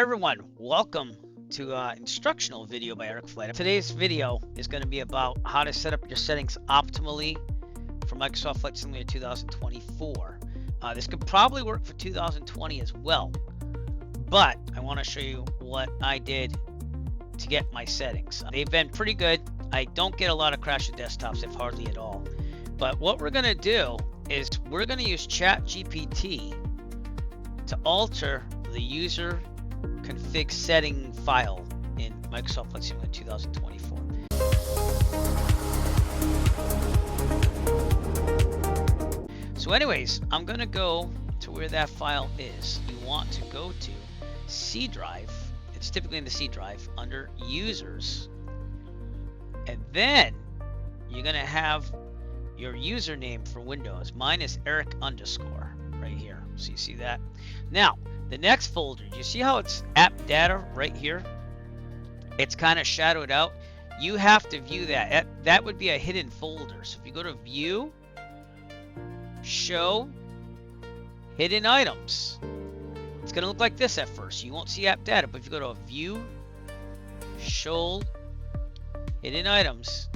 everyone, welcome to instructional video by Eric Flight. Today's video is going to be about how to set up your settings optimally for Microsoft Flight Simulator 2024. This could probably work for 2020 as well, but I want to show you what I did to get my settings. They've been pretty good. I don't get a lot of crashing desktops, if hardly at all. But what we're going to do is we're going to use ChatGPT to alter the user config setting file in Microsoft Flight Simulator 2024. So anyways, I'm going to go to where that file is. You want to go to C drive. It's typically in the C drive under users. And then you're going to have your username for Windows. Mine is Eric underscore right here. So you see that? Now, the next folder, do you see how it's app data right here? It's kind of shadowed out. You have to view that. That would be a hidden folder. So if you go to view, show, hidden items, it's going to look like this at first. You won't see app data, but if you go to view, show, hidden items,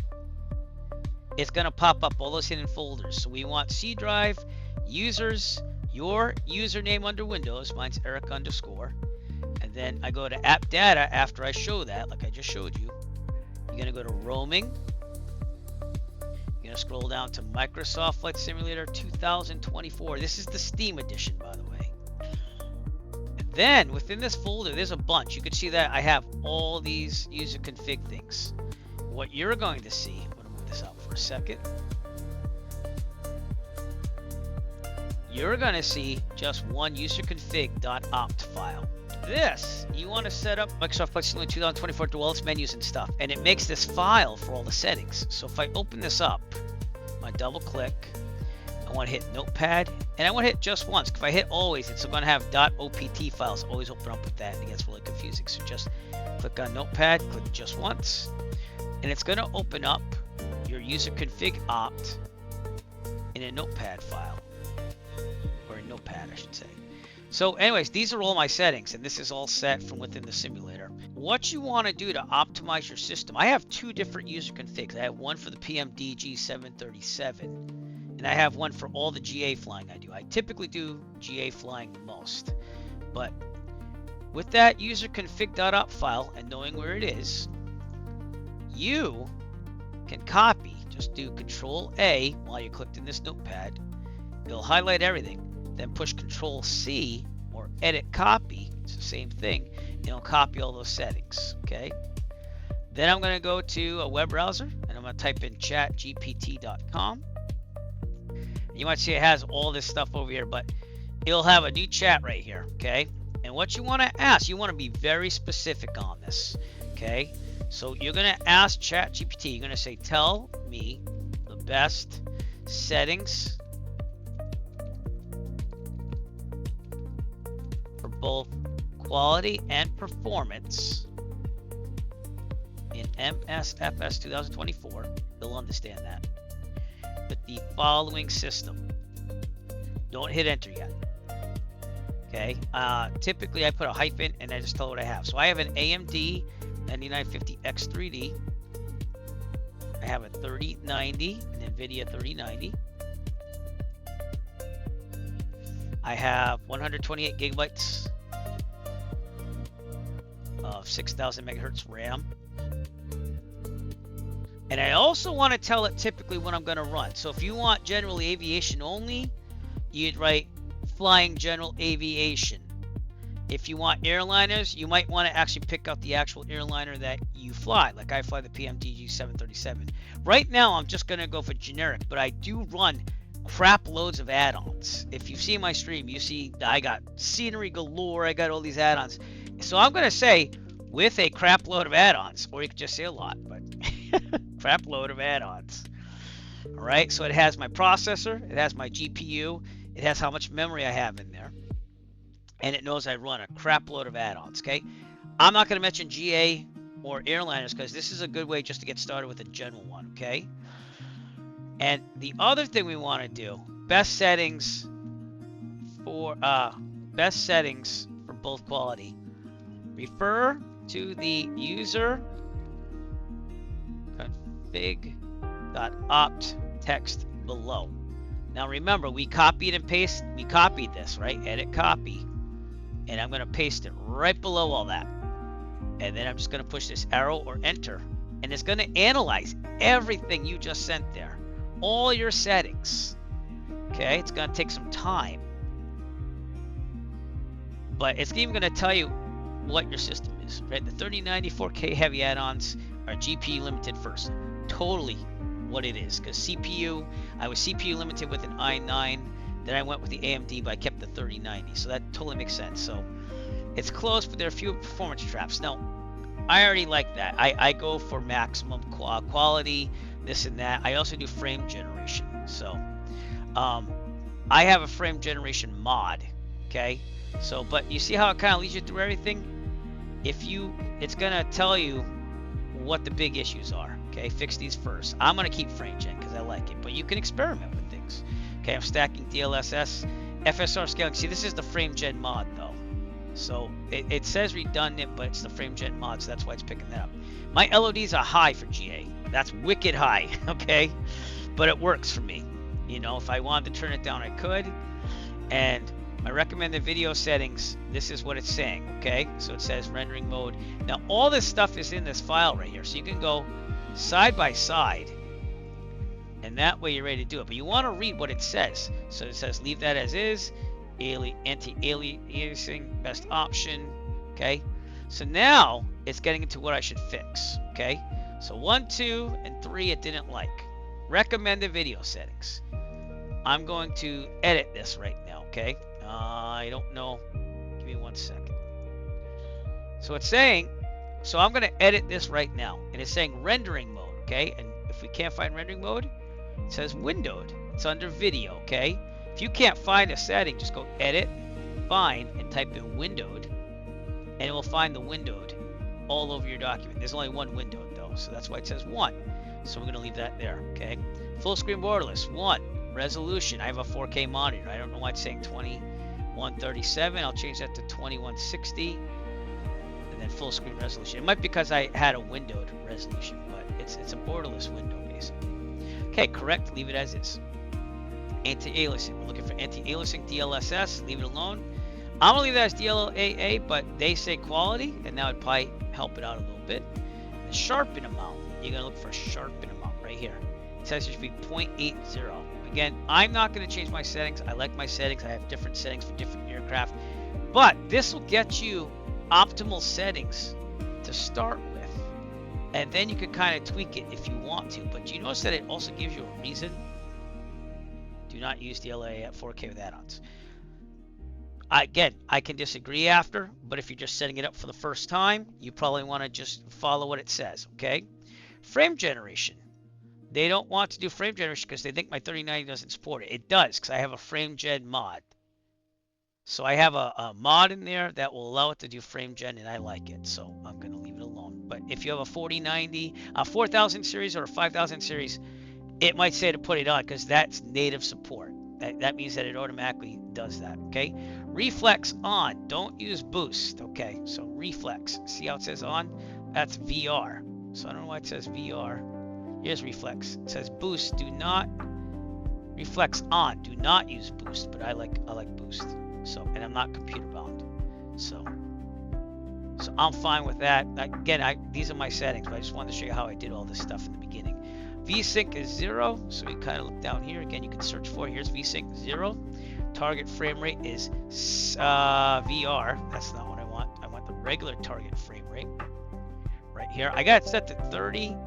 it's going to pop up all those hidden folders. So we want C drive, users, your username under Windows, mine's Eric underscore, and then I go to app data after I show that, like I just showed you. You're going to go to roaming. You're going to scroll down to Microsoft Flight Simulator 2024. This is the Steam edition, by the way. And then within this folder, there's a bunch. You can see that I have all these user config things. What you're going to see, I'm going to move this out for a second. You're going to see just one UserCfg.opt file. This, you want to set up Microsoft Flight Simulator 2024 dual menus and stuff, and it makes this file for all the settings. So if I open this up, I double click, I want to hit Notepad, and I want to hit just once. If I hit always, it's going to have .opt files. Always open up with that, and it gets really confusing. So just click on Notepad, click just once, and it's going to open up your UserCfg.opt in a Notepad file. Notepad, I should say. So anyways, these are all my settings, and this is all set from within the simulator. What you want to do to optimize your system, I have two different user configs. I have one for the PMDG737, and I have one for all the GA flying I do. I typically do GA flying the most, but with that UserCfg.opt file and knowing where it is, you can copy. Just do Control A while you clicked in this notepad. It'll highlight everything. Then push Control C or Edit Copy. It's the same thing. It'll copy all those settings. Okay. Then I'm going to go to a web browser and I'm going to type in ChatGPT.com. You might see it has all this stuff over here, but it'll have a new chat right here. Okay. And what you want to ask, you want to be very specific on this. Okay. So you're going to ask ChatGPT. You're going to say, tell me the best settings both quality and performance in MSFS 2024. They'll understand that. With the following system. Don't hit enter yet. Okay. Typically I put a hyphen and I just tell what I have. So I have an AMD 9950X3D. I have a 3090, an Nvidia 3090. I have 128 gigabytes of 6,000 megahertz RAM. And I also want to tell it typically when I'm going to run. So if you want general aviation only, you'd write flying general aviation. If you want airliners, you might want to actually pick out the actual airliner that you fly. Like I fly the PMDG 737. Right now, I'm just going to go for generic, but I do run crap loads of add-ons. If you see my stream, you see I got scenery galore. I got all these add-ons. So I'm going to say with a crap load of add-ons, or you could just say a lot, but crap load of add-ons. All right. So it has my processor. It has my GPU. It has how much memory I have in there. And it knows I run a crap load of add-ons. Okay. I'm not going to mention GA or airliners because this is a good way just to get started with a general one. Okay. And the other thing we want to do, best settings for both quality refer to the UserCfg.opt text below. Now remember, we copied this, right? Edit copy. And I'm going to paste it right below all that. And then I'm just going to push this arrow or enter. And it's going to analyze everything you just sent there. All your settings. Okay, it's going to take some time. But it's even going to tell you what your system is, right? The 3090 4K heavy add-ons are GPU limited first. Totally what it is. Because CPU, I was CPU limited with an i9. Then I went with the AMD, but I kept the 3090. So that totally makes sense. So it's close, but there are a few performance traps. Now, I already like that. I go for maximum quality, this and that. I also do frame generation. So I have a frame generation mod. Okay. So, but you see how it kind of leads you through everything? It's going to tell you what the big issues are. Okay. Fix these first. I'm going to keep frame gen because I like it, but you can experiment with things. Okay, I'm stacking DLSS, FSR scaling. See, this is the frame gen mod though. So it says redundant, but it's the frame gen mod, so that's why it's picking that up. My LODs are high for GA. That's wicked high, okay? But it works for me. You know, if I wanted to turn it down, I could. And my recommended video settings, this is what it's saying, okay? So it says rendering mode. Now, all this stuff is in this file right here. So you can go side by side. And that way you're ready to do it. But you want to read what it says. So it says leave that as is. Anti-aliasing, best option. Okay. So now it's getting into what I should fix. Okay. So 1, 2, and 3 it didn't like. Recommended video settings. I'm going to edit this right now. Okay. I don't know. Give me 1 second. So it's saying, so I'm going to edit this right now. And it's saying rendering mode. Okay. And if we can't find rendering mode, it says windowed. It's under video, okay? If you can't find a setting, just go edit, find, and type in windowed, and it will find the windowed all over your document. There's only one windowed though, so that's why it says 1. So we're going to leave that there, okay? Full screen borderless, 1. Resolution, I have a 4K monitor. I don't know why it's saying 2137. I'll change that to 2160. And then full screen resolution. It might be because I had a windowed resolution, but it's a borderless window basically. Okay, correct, leave it as is. Anti-aliasing, we're looking for anti-aliasing DLSS, leave it alone. I'm gonna leave that as DLAA, but they say quality, and that would probably help it out a little bit. The sharpen amount, you're gonna look for a sharpen amount right here. It says it should be 0.80. Again, I'm not gonna change my settings. I like my settings. I have different settings for different aircraft, but this will get you optimal settings to start with. And then you can kind of tweak it if you want to. But you notice that it also gives you a reason. Do not use DLA at 4K with add-ons. Again, I can disagree after, but if you're just setting it up for the first time, you probably want to just follow what it says, okay? Frame generation. They don't want to do frame generation because they think my 3090 doesn't support it. It does, because I have a frame gen mod. So I have a mod in there that will allow it to do frame gen, and I like it, so I'm going to leave it alone. But if you have a 4090, a 4000 series or a 5000 series, it might say to put it on because that's native support. That means that it automatically does that, okay? Reflex on, don't use boost, okay? So reflex, see how it says on? That's VR. So I don't know why it says VR. Here's reflex. It says boost, do not reflex on, do not use boost, but I like boost. So, and I'm not computer bound. So I'm fine with that. Again, these are my settings, but I just wanted to show you how I did all this stuff in the beginning. VSync is 0, so we kind of look down here. Again, you can search for it. Here's VSync 0. Target frame rate is VR. That's not what I want. I want the regular target frame rate right here. I got it set to 30.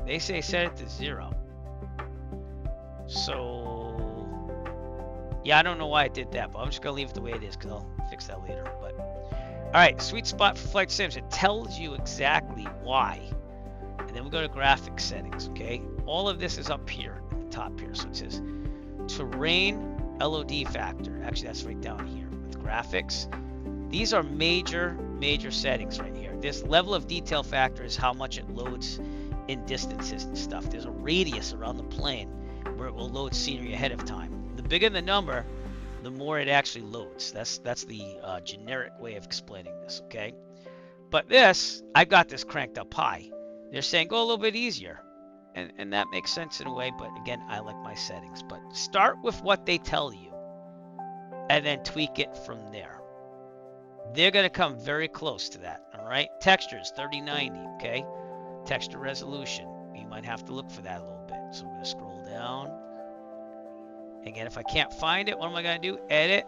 They say set it to 0. So yeah, I don't know why I did that, but I'm just gonna leave it the way it is because I'll fix that later. But all right, sweet spot for flight sims. It tells you exactly why. And then we go to graphics settings, okay? All of this is up here at the top here. So it says terrain LOD factor. Actually, that's right down here with graphics. These are major settings right here. This level of detail factor is how much it loads in distances and stuff. There's a radius around the plane where it will load scenery ahead of time. The bigger the number, the more it actually loads. That's the generic way of explaining this, okay? But this, I've got this cranked up high. They're saying go a little bit easier. And that makes sense in a way, but again, I like my settings. But start with what they tell you and then tweak it from there. They're going to come very close to that, all right? Textures, 3090, okay? Texture resolution, you might have to look for that a little bit. So I'm going to scroll down. Again, if I can't find it, what am I going to do? Edit,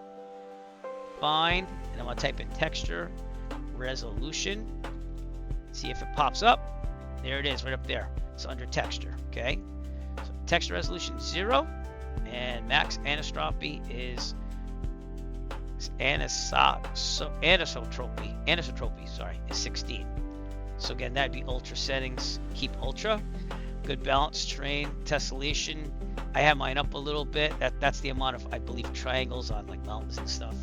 find, and I'm going to type in texture resolution. See if it pops up. There it is, right up there. It's under texture, okay? So texture resolution 0, and max anisotropy is anisotropy, sorry, is 16. So again, that'd be ultra settings. Keep ultra. Good balance, terrain, tessellation. I have mine up a little bit. That's the amount of, I believe, triangles on like mountains and stuff.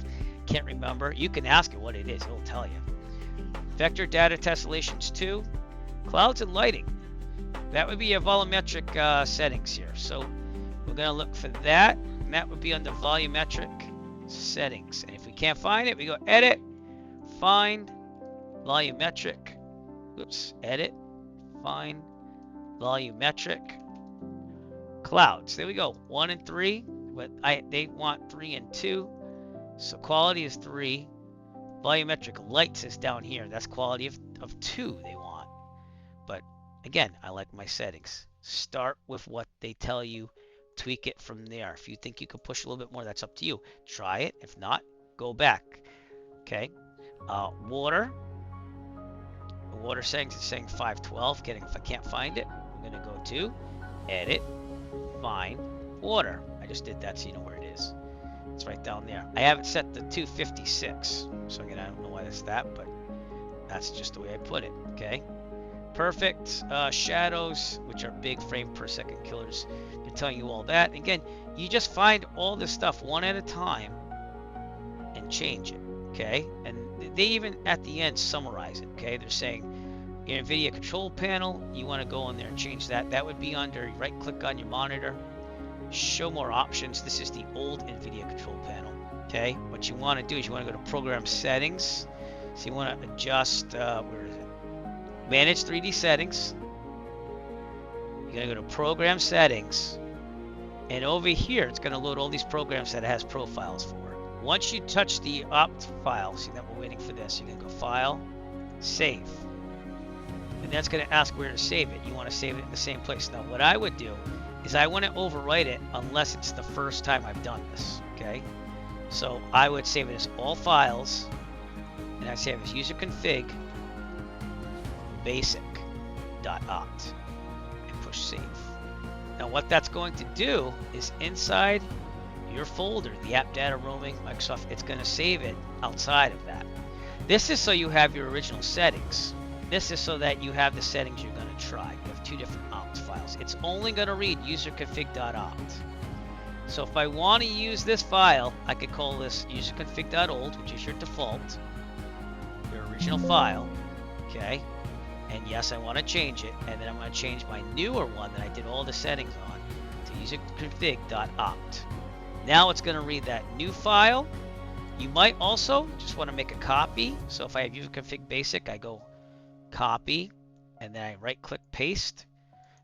Can't remember. You can ask it what it is. It'll tell you. Vector data tessellations 2. Clouds and lighting. That would be your volumetric settings here. So we're going to look for that. And that would be under volumetric settings. And if we can't find it, we go edit, find, volumetric. Oops, edit, find, volumetric, clouds. There we go. 1 and 3. But they want 3 and 2. So quality is 3. Volumetric lights is down here. That's quality of 2 they want. But again, I like my settings. Start with what they tell you. Tweak it from there. If you think you could push a little bit more, that's up to you. Try it. If not, go back. Okay. Water. The water settings is saying 512. Getting if I can't find it, I'm gonna go to edit, find water. I just did that so you know where it is. It's right down there. I have it set to 256. So again, I don't know why that's that, but that's just the way I put it. Okay. Perfect. Shadows, which are big frame per second killers. They're telling you all that. Again, you just find all this stuff one at a time and change it. Okay. And they even at the end summarize it. Okay. They're saying your Nvidia control panel, you want to go in there and change that. That would be under right click on your monitor. Show more options. This is the old Nvidia control panel. Okay. What you want to do is you want to go to program settings. So you want to adjust, where is it? Manage 3D settings. You're going to go to program settings. And over here, it's going to load all these programs that it has profiles for. Once you touch the opt file, see that we're waiting for this, you're going to go file, save. And that's going to ask where to save it. You want to save it in the same place. Now, what I would do is I wouldn't overwrite it unless it's the first time I've done this. Okay. So I would save it as all files. And I save it as userconfig basic.opt and push save. Now what that's going to do is inside your folder, the app data roaming Microsoft, it's going to save it outside of that. This is so you have your original settings. This is so that you have the settings you're going to try. You have 2 different opt files. It's only going to read userconfig.opt. So if I want to use this file, I could call this userconfig.old, which is your default, your original file. Okay. And yes, I want to change it, and then I'm going to change my newer one that I did all the settings on to userconfig.opt. Now it's going to read that new file. You might also just want to make a copy. So if I have userconfig basic, I go copy, and then I right-click paste,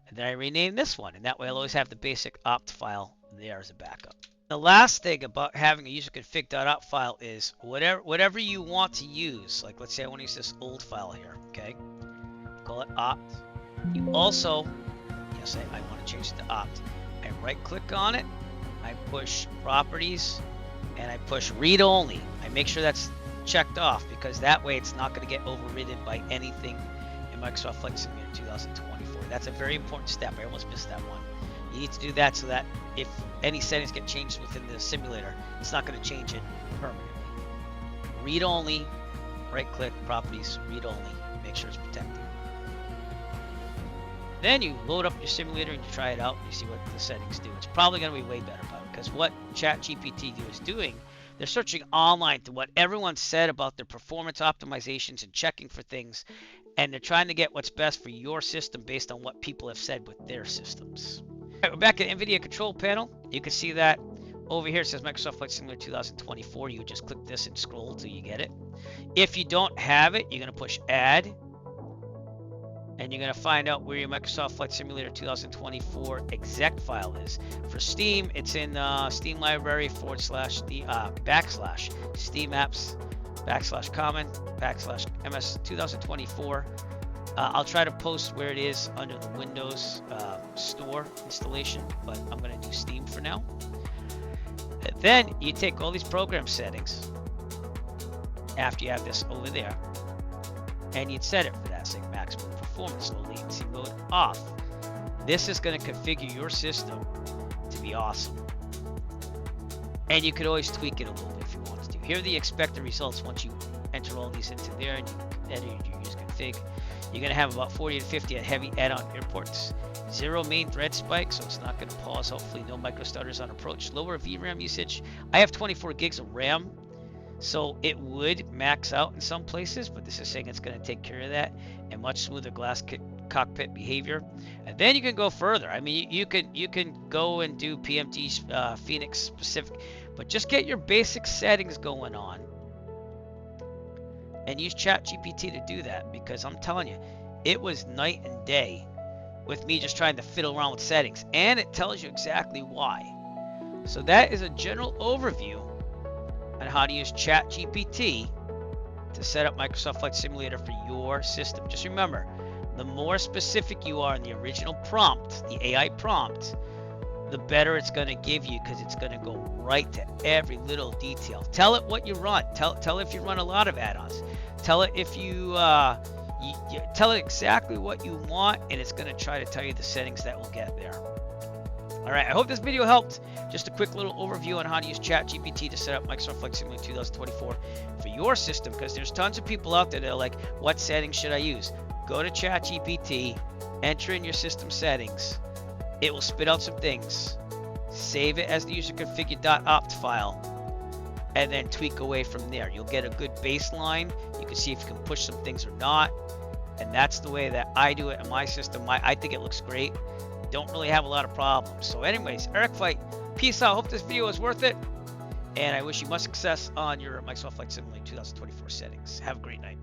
and then I rename this one, and that way I'll always have the basic opt file there as a backup. The last thing about having a userconfig.opt file is whatever you want to use. Like let's say I want to use this old file here. Okay. Call it opt. You also, yes, I want to change it to opt. I right click on it, I push properties, and I push read only. I make sure that's checked off because that way it's not going to get overridden by anything in Microsoft Flight Simulator 2024. That's a very important step. I almost missed that one. You need to do that so that if any settings get changed within the simulator, it's not going to change it permanently. Read only, right click, properties, read only, make sure it's protected. Then you load up your simulator and you try it out and you see what the settings do. It's probably going to be way better because what ChatGPT is doing, they're searching online to what everyone said about their performance optimizations and checking for things, and they're trying to get what's best for your system based on what people have said with their systems. All right, we're back at NVIDIA control panel. You can see that over here it says Microsoft Flight Simulator 2024. You just click this and scroll till you get it. If you don't have it, you're going to push add, and you're going to find out where your Microsoft Flight Simulator 2024 exec file is. For Steam, it's in Steam library / backslash Steam apps / common / MS 2024. I'll try to post where it is under the Windows Store installation, but I'm going to do Steam for now. And then you take all these program settings after you have this over there, and you'd set it for that, say maximum performance, low latency mode off. This is going to configure your system to be awesome. And you could always tweak it a little bit if you want to. Here are the expected results once you enter all these into there and you edit your use config. You're going to have about 40 to 50 heavy add-on airports. 0 main thread spike, so it's not going to pause. Hopefully no micro stutters on approach. Lower VRAM usage. I have 24 gigs of RAM, so it would max out in some places, but this is saying it's going to take care of that. And much smoother glass cockpit behavior. And then you can go further. I mean, you can go and do PMD Phoenix specific, but just get your basic settings going on. And use ChatGPT to do that, because I'm telling you, it was night and day with me just trying to fiddle around with settings, and it tells you exactly why. So that is a general overview on how to use ChatGPT to set up Microsoft Flight Simulator for your system. Just remember, the more specific you are in the original prompt, the AI prompt, the better it's going to give you, because it's going to go right to every little detail. Tell it what you run. Tell it if you run a lot of add-ons. Tell it if you tell it exactly what you want, and it's going to try to tell you the settings that will get there. All right, I hope this video helped. Just a quick little overview on how to use ChatGPT to set up Microsoft Flight Simulator 2024 for your system, because there's tons of people out there that are like, what settings should I use? Go to ChatGPT, enter in your system settings. It will spit out some things. Save it as the UserCfg.opt file, and then tweak away from there. You'll get a good baseline. You can see if you can push some things or not. And that's the way that I do it in my system. I think it looks great. Don't really have a lot of problems. So anyways, Eric Flight, peace out. Hope this video was worth it. And I wish you much success on your Microsoft Flight Simulator 2024 settings. Have a great night.